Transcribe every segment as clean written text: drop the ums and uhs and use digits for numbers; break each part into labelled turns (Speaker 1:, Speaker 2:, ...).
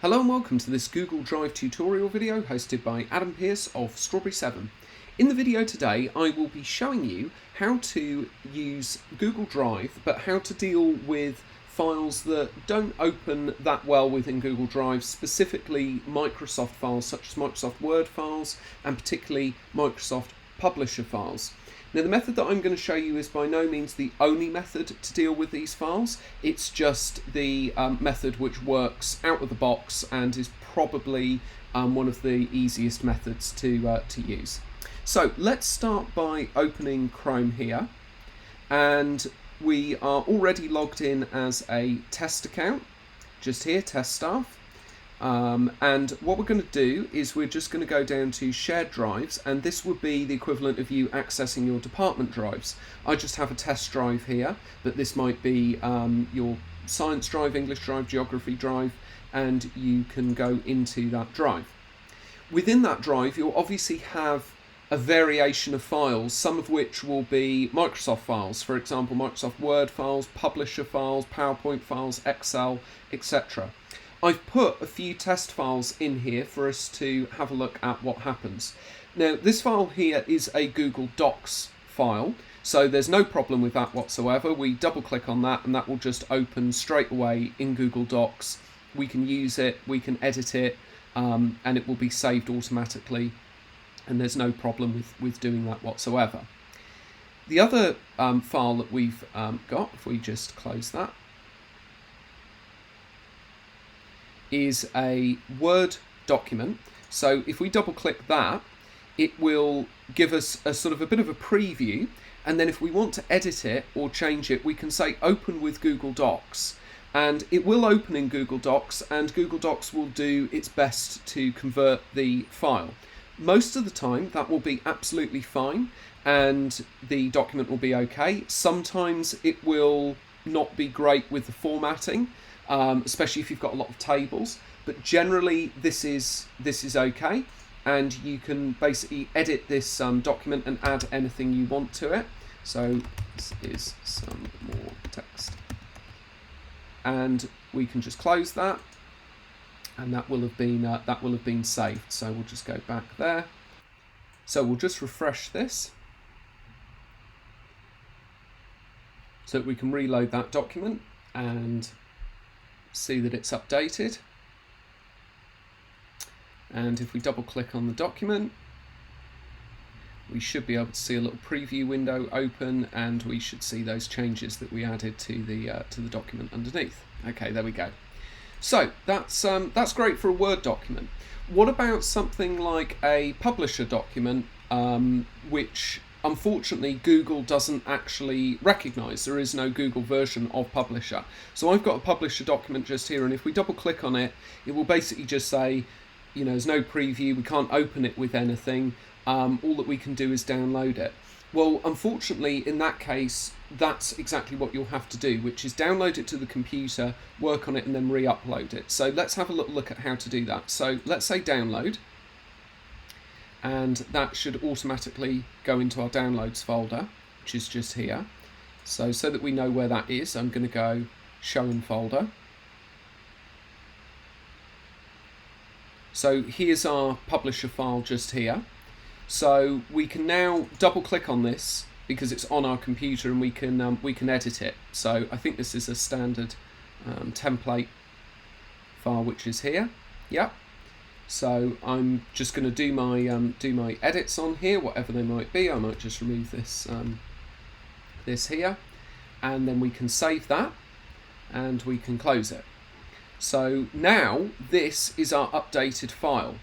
Speaker 1: Hello and welcome to this Google Drive tutorial video hosted by Adam Pearce of Strawberry 7. In the video today I will be showing you how to use Google Drive, but how to deal with files that don't open that well within Google Drive, specifically Microsoft files such as Microsoft Word files and particularly Microsoft Publisher files. Now the method that I'm going to show you is by no means the only method to deal with these files. It's just the method which works out of the box and is probably one of the easiest methods to use. So let's start by opening Chrome here, and we are already logged in as a test account, just here, test staff. And what we're going to do is we're just going to go down to shared drives, and this would be the equivalent of you accessing your department drives. I just have a test drive here, but this might be your science drive, English drive, geography drive, and you can go into that drive. Within that drive you'll obviously have a variation of files, some of which will be Microsoft files, for example Microsoft Word files, Publisher files, PowerPoint files, Excel, etc. I've put a few test files in here for us to have a look at what happens. Now this file here is a Google Docs file, so there's no problem with that whatsoever. We double click on that and that will just open straight away in Google Docs. We can use it, we can edit it, and it will be saved automatically, and there's no problem with doing that whatsoever. The other file that we've got, if we just close that, is a Word document. So if we double click that, it will give us a sort of a bit of a preview, and then if we want to edit it or change it, we can say open with Google Docs, and it will open in Google Docs, and Google Docs will do its best to convert the file. Most of the time that will be absolutely fine and the document will be okay. Sometimes it will not be great with the formatting, especially if you've got a lot of tables, but generally this is okay, and you can basically edit this document and add anything you want to it. So this is some more text, and we can just close that, and that will have been saved. So we'll just go back there. So we'll just refresh this so that we can reload that document and see that it's updated. And if we double click on the document, we should be able to see a little preview window open, and we should see those changes that we added to the document underneath. Okay, there we go. So that's great for a Word document. What about something like a Publisher document, which unfortunately Google doesn't actually recognize? There is no Google version of Publisher. So I've got a Publisher document just here, and if we double click on it, it will basically just say, you know, there's no preview, we can't open it with anything, all that we can do is download it. Well, unfortunately in that case that's exactly what you'll have to do, which is download it to the computer, work on it, and then re-upload it. So let's have a little look at how to do that. So let's say download, and that should automatically go into our downloads folder, which is just here. So that we know where that is, I'm going to go show in folder. So here's our Publisher file just here. So we can now double click on this because it's on our computer, and we can edit it. So I think this is a standard template file which is here. Yep. So I'm just going to do my edits on here, whatever they might be. I might just remove this this here, and then we can save that and we can close it. So now this is our updated file,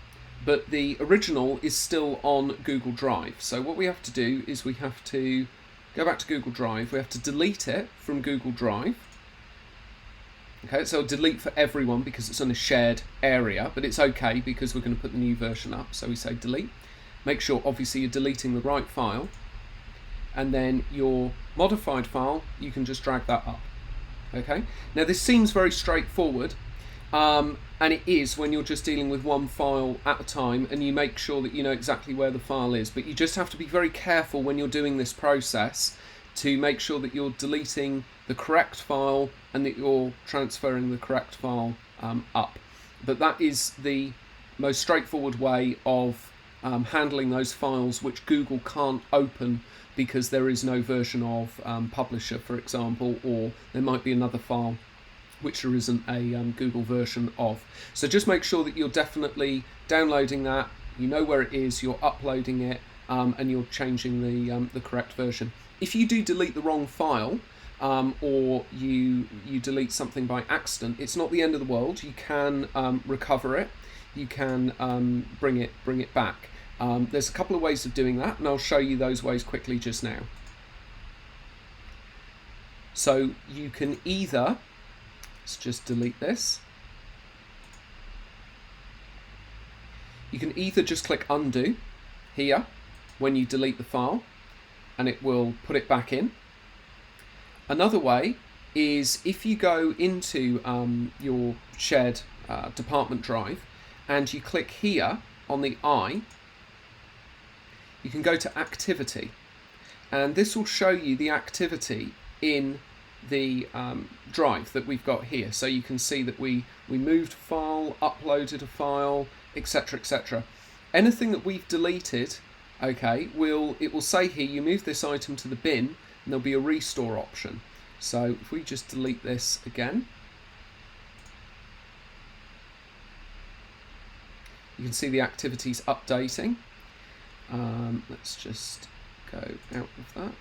Speaker 1: but the original is still on Google Drive. So what we have to do is we have to go back to Google Drive. We have to delete it from Google Drive. Okay, so delete for everyone because it's on a shared area, but it's okay because we're going to put the new version up. So we say delete. Make sure obviously you're deleting the right file, and then your modified file, you can just drag that up. Okay, now this seems very straightforward, and it is when you're just dealing with one file at a time and you make sure that you know exactly where the file is, but you just have to be very careful when you're doing this process to make sure that you're deleting the correct file and that you're transferring the correct file up. But that is the most straightforward way of handling those files which Google can't open because there is no version of Publisher, for example, or there might be another file which there isn't a Google version of. So just make sure that you're definitely downloading that, you know where it is, you're uploading it, and you're changing the correct version. If you do delete the wrong file, or you delete something by accident, it's not the end of the world. You can recover it. You can bring it back. There's a couple of ways of doing that, and I'll show you those ways quickly just now. So you can either, let's just delete this. You can either just click undo here when you delete the file, and it will put it back in. Another way is if you go into your shared department drive and you click here on the I, you can go to activity, and this will show you the activity in the drive that we've got here. So you can see that we moved a file, uploaded a file, etc, etc. Anything that we've deleted, okay, it will say here you move this item to the bin, and there'll be a restore option. So if we just delete this again, you can see the activities updating. Let's just go out of that.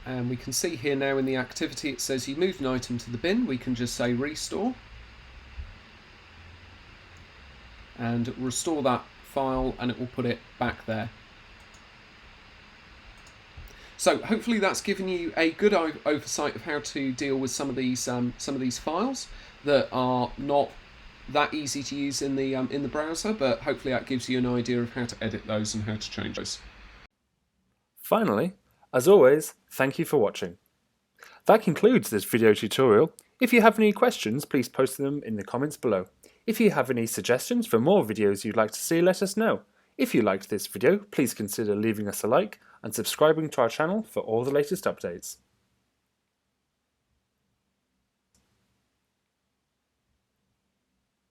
Speaker 1: And we can see here now in the activity it says you moved an item to the bin. We can just say restore, and it will restore that file and it will put it back there. So hopefully that's given you a good oversight of how to deal with some of these files that are not that easy to use in the browser, but hopefully that gives you an idea of how to edit those and how to change those.
Speaker 2: Finally, as always, thank you for watching. That concludes this video tutorial. If you have any questions, please post them in the comments below. If you have any suggestions for more videos you'd like to see, let us know. If you liked this video, please consider leaving us a like and subscribing to our channel for all the latest updates.